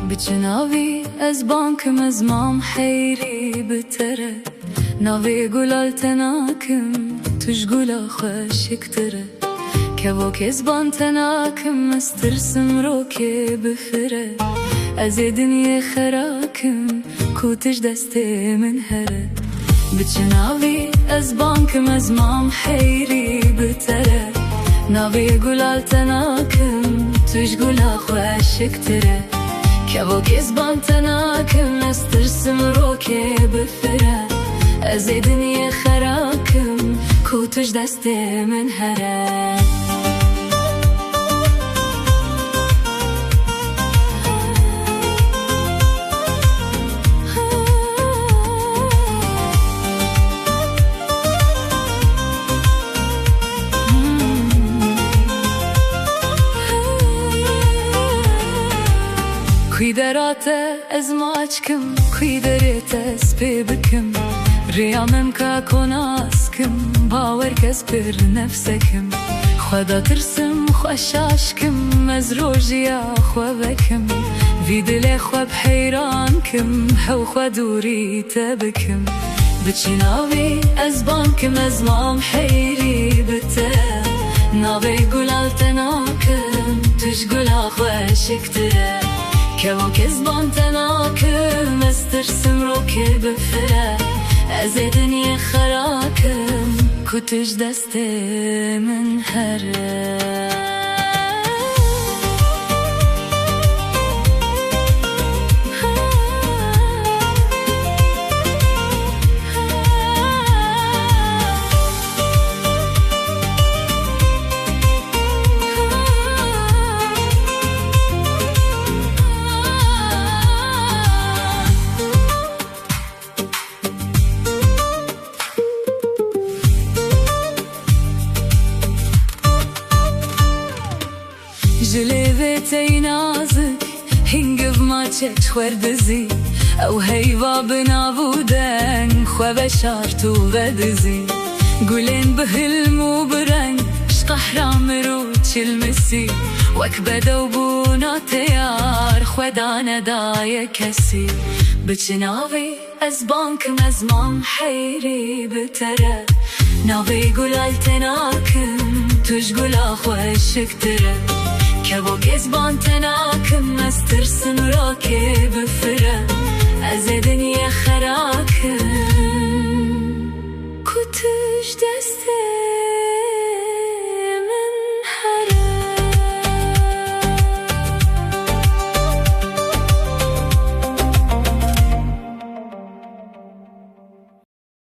بجناوي از بانكم از مام حيري بترى ناوي قلال تناكم تشقولا خوشك ترى كبو كزبان تناكم استرسم روكي بفرة از دنيا خراكم كوتش دستي من هرة بجناوي از بانكم از مام حيري بترى ناوي قلال تناكم تشقولا خوشك ترى كبو كزبان تناكم استرسم روكي بفرة از دنيا خراكم كوتش دستي من هره كوي دراته از ماچكم كوي دريته سبي بكم ريامم كاكوناسكم باور كس بر نفسكم خدا ترسم خوشاشكم از روجيا خوابكم في دل خواب حيرانكم هو خدوري تبكم بچناوي از بانكم از مام حيري بتا ناوي قلال تناكم تشقلا خوشك ترى كبو كزبان تناكم استرسم روكي بفرة از دنيا خراكم كوتش دستي من هره جليفتي نازك هنقف ما تشك وردزي او هيفا بنابودن خو بشارتو بدزي قولين بهلم وبرنج شقحرام روتش المسي وكبدو بونا تيار خودانا دايا كسي بچناوي از بانكم از مام حيري بترى ناوي قلال تناكم تشقلا خوشك ترى كبو كزبان تناكم استرسم روكي